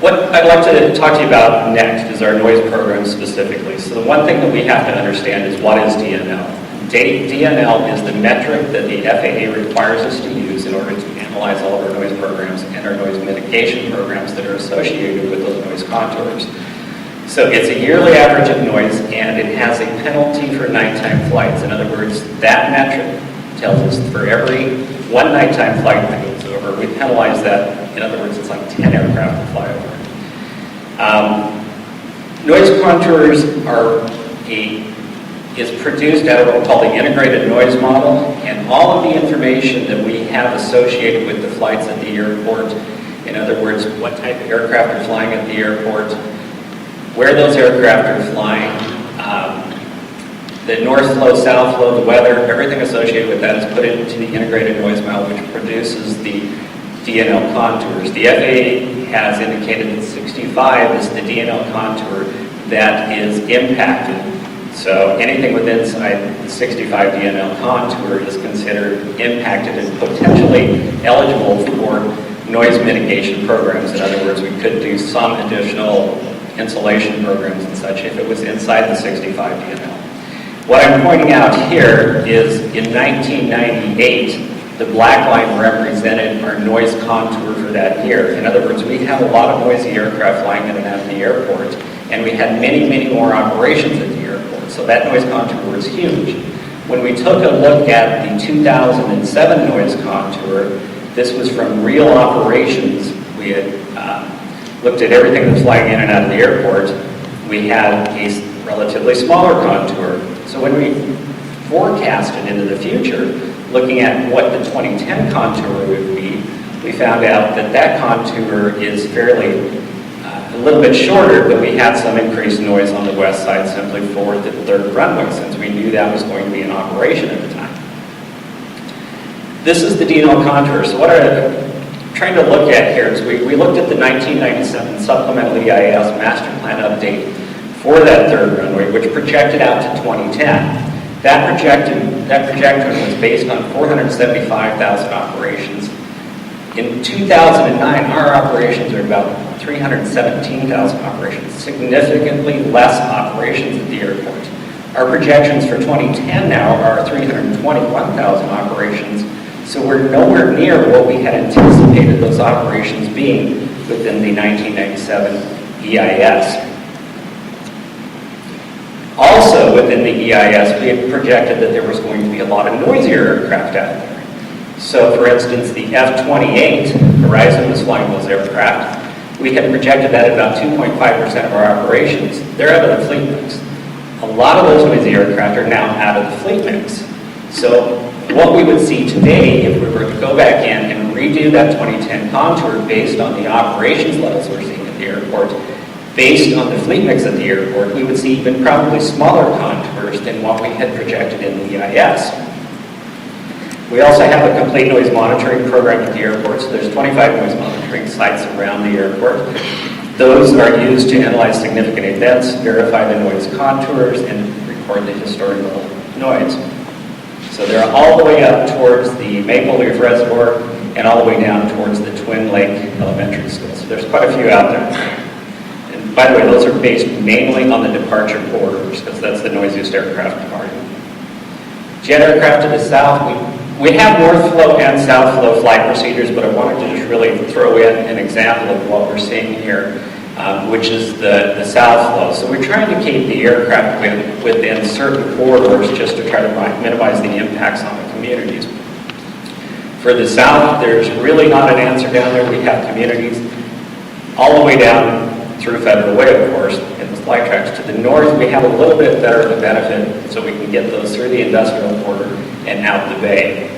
What I'd like to talk to you about next is our noise program specifically. So the one thing that we have to understand is what is DNL. DNL is the metric that the FAA requires us to use in order to analyze all of our noise programs and our noise mitigation programs that are associated with those noise contours. So it's a yearly average of noise, and it has a penalty for nighttime flights. In other words, that metric tells us for every one nighttime flight that goes over, we penalize that. In other words, it's like 10 aircraft that fly over. Noise contours is produced out of what we call the integrated noise model, and all of the information that we have associated with the flights at the airport, in other words, what type of aircraft are flying at the airport, where those aircraft are flying, the north flow, south flow, the weather, everything associated with that is put into the integrated noise model, which produces the DNL contours. The FAA has indicated that 65 is the DNL contour that is impacted. So anything within the 65 DNL contour is considered impacted and potentially eligible for noise mitigation programs. In other words, we could do some additional insulation programs and such if it was inside the 65 DNL. What I'm pointing out here is in 1998, the black line represented our noise contour for that year. In other words, we have a lot of noisy aircraft flying in and out of the airport, and we had many, many more operations at the airport. So that noise contour was huge. When we took a look at the 2007 noise contour, this was from real operations. We had looked at everything that was flying in and out of the airport. We had a relatively smaller contour. So when we forecasted into the future, looking at what the 2010 contour would be, we found out that that contour is fairly a little bit shorter, but we had some increased noise on the west side simply for the third runway, since we knew that was going to be in operation at the time. This is the DNL contour. So what I'm trying to look at here is we looked at the 1997 Supplemental EIS Master Plan Update for that third runway, which projected out to 2010. That projection was based on 475,000 operations. In 2009, our operations are about 317,000 operations, significantly less operations at the airport. Our projections for 2010 now are 321,000 operations, so we're nowhere near what we had anticipated those operations being within the 1997 EIS. Also within the EIS, we had projected that there was going to be a lot of noisier aircraft out there. So for instance, the F-28, Horizon was flying those aircraft. We had projected that at about 2.5% of our operations. They're out of the fleet mix. A lot of those noisy aircraft are now out of the fleet mix. So what we would see today, if we were to go back in and redo that 2010 contour based on the operations levels we're seeing at the airport, based on the fleet mix at the airport, we would see even probably smaller contours than what we had projected in the EIS. We also have a complete noise monitoring program at the airport, so there's 25 noise monitoring sites around the airport. Those are used to analyze significant events, verify the noise contours, and record the historical noise. So they're all the way up towards the Maple Leaf Reservoir and all the way down towards the Twin Lake Elementary School. So there's quite a few out there. By the way, those are based mainly on the departure corridors, because that's the noisiest aircraft departing. Jet aircraft to the south, we have north flow and south flow flight procedures, but I wanted to just really throw in an example of what we're seeing here, which is the south flow. So we're trying to keep the aircraft within certain corridors just to try to minimize the impacts on the communities. For the south, there's really not an answer down there. We have communities all the way down through Federal Way, of course, in the flight tracks. To the north, we have a little bit better of a benefit, so we can get those through the industrial corridor and out the bay.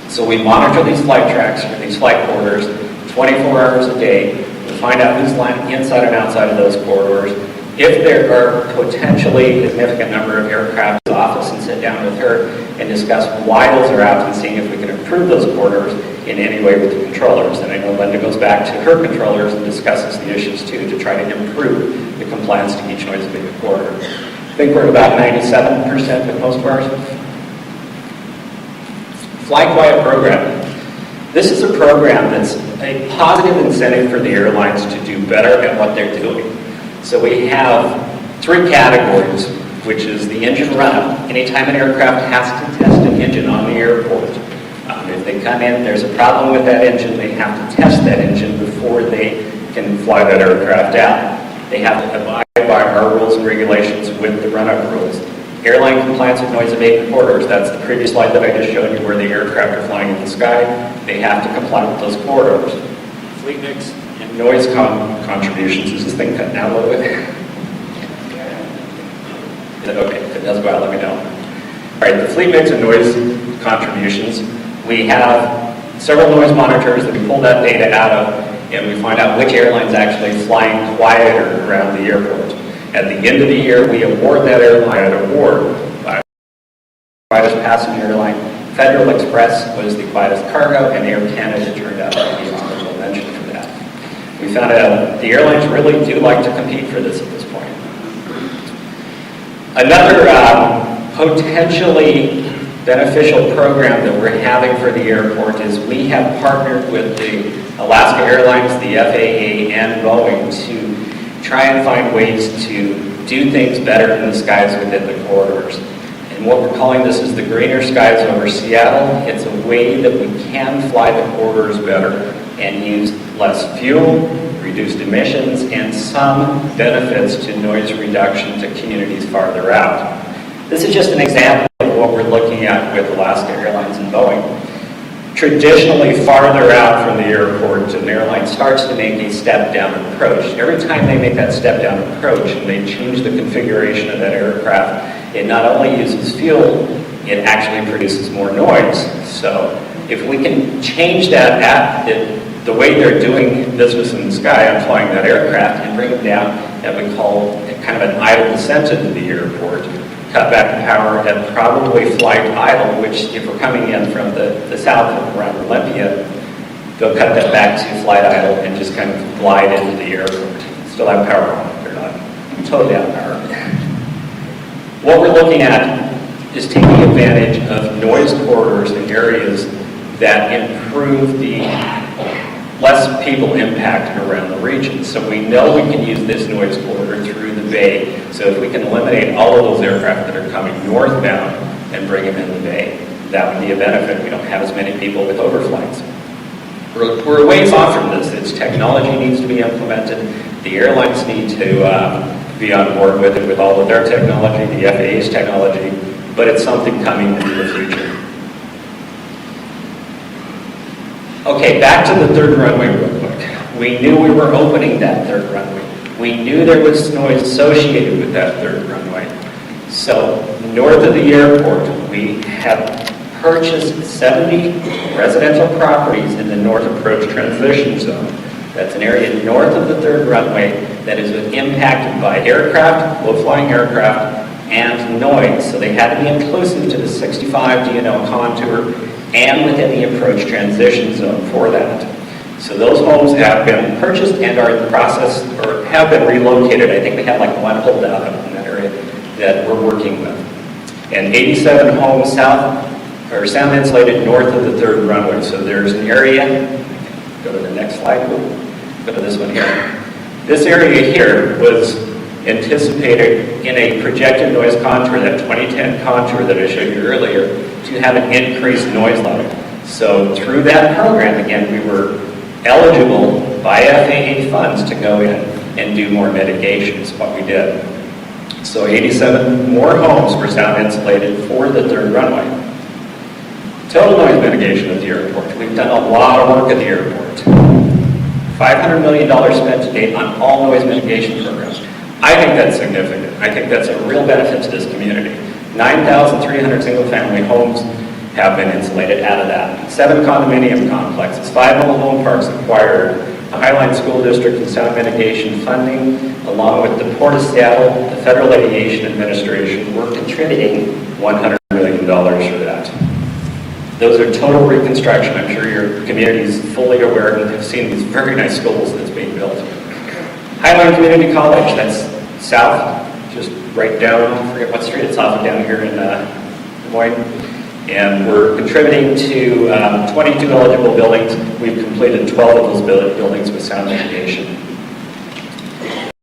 So we monitor these flight tracks or these flight corridors 24 hours a day to find out who's flying inside and outside of those corridors. If there are potentially a significant number of aircraft in the office, and sit down with her and discuss why those are out and seeing if we can improve those corridors in any way with the controllers. And I know Linda goes back to her controllers and discusses the issues too to try to improve the compliance to each noise abatement corridor. I think we're at about 97% with most of ours. Flight quiet programming. This is a program that's a positive incentive for the airlines to do better at what they're doing. So we have 3 categories, which is the engine run-up. Anytime an aircraft has to test an engine on the airport, if they come in, there's a problem with that engine, they have to test that engine before they can fly that aircraft out. They have to abide by our rules and regulations with the run-up rules. Airline compliance with noise abatement corridors, that's the previous slide that I just showed you where the aircraft are flying in the sky. They have to comply with those corridors. Fleet mix and noise contributions. Is this thing cutting out a little bit? Okay, if it does go out, let me know. All right, the fleet mix and noise contributions. We have several noise monitors that we pull that data out of, and we find out which airline's actually flying quieter around the airport. At the end of the year, we award that airline an award. Quietest passenger airline, Federal Express was the quietest cargo, and Air Canada turned out to be an honorable mention for that. We found out the airlines really do like to compete for this at this point. Another potentially beneficial program that we're having for the airport is we have partnered with the Alaska Airlines, the FAA, and Boeing to try and find ways to do things better in the skies within the corridors. And what we're calling this is the greener skies over Seattle. It's a way that we can fly the corridors better and use less fuel, reduced emissions, and some benefits to noise reduction to communities farther out. This is just an example of what we're looking at with Alaska Airlines and Boeing. Traditionally, farther out from the airport, an airline starts to make a step-down approach. Every time they make that step-down approach and they change the configuration of that aircraft, it not only uses fuel, it actually produces more noise. So if we can change that the way they're doing business in the sky, I'm flying that aircraft, and bring them down, that we call kind of an idle descent into the airport, cut back the power at probably flight idle, which if we're coming in from the south around Olympia, they'll cut that back to flight idle and just kind of glide into the airport. Still have power on, they're not totally out of power. What we're looking at is taking advantage of noise corridors in areas that improve the less people impacted around the region. So we know we can use this noise corridor through the bay. So if we can eliminate all of those aircraft that are coming northbound and bring them in the bay, that would be a benefit. We don't have as many people with overflights. We're a ways off from this. Its technology needs to be implemented. The airlines need to be on board with it, with all of their technology, the FAA's technology, but it's something coming into the future. Okay, back to the third runway real quick. We knew we were opening that third runway. We knew there was noise associated with that third runway. So north of the airport, we have purchased 70 residential properties in the north approach transition zone. That's an area north of the third runway that is impacted by aircraft, low-flying aircraft, and noise. So they had to be inclusive to the 65 DNO contour and within the approach transition zone for that. So those homes have been purchased and are in the process, or have been relocated. I think we have like one holdout in that area that we're working with. And 87 homes sound insulated north of the third runway. So there's an area, go to the next slide, go to this one here. This area here was anticipated in a projected noise contour, that 2010 contour that I showed you earlier, to have an increased noise level. So through that program, again, we were eligible by FAA funds to go in and do more mitigation, is what we did. So 87 more homes were sound insulated for the third runway. Total noise mitigation at the airport. We've done a lot of work at the airport. $500 million spent to date on all noise mitigation programs. I think that's significant. I think that's a real benefit to this community. 9,300 single-family homes have been insulated out of that. 7 condominium complexes, 5 mobile home parks acquired, the Highline School District and sound mitigation funding, along with the Port of Seattle, the Federal Aviation Administration, were contributing $100 million for that. Those are total reconstruction. I'm sure your community is fully aware and have seen these very nice schools that's being built. Highline Community College, that's south, just right down, I forget what street it's off of down here in Des Moines. And we're contributing to 22 eligible buildings. We've completed 12 of those buildings with sound mitigation.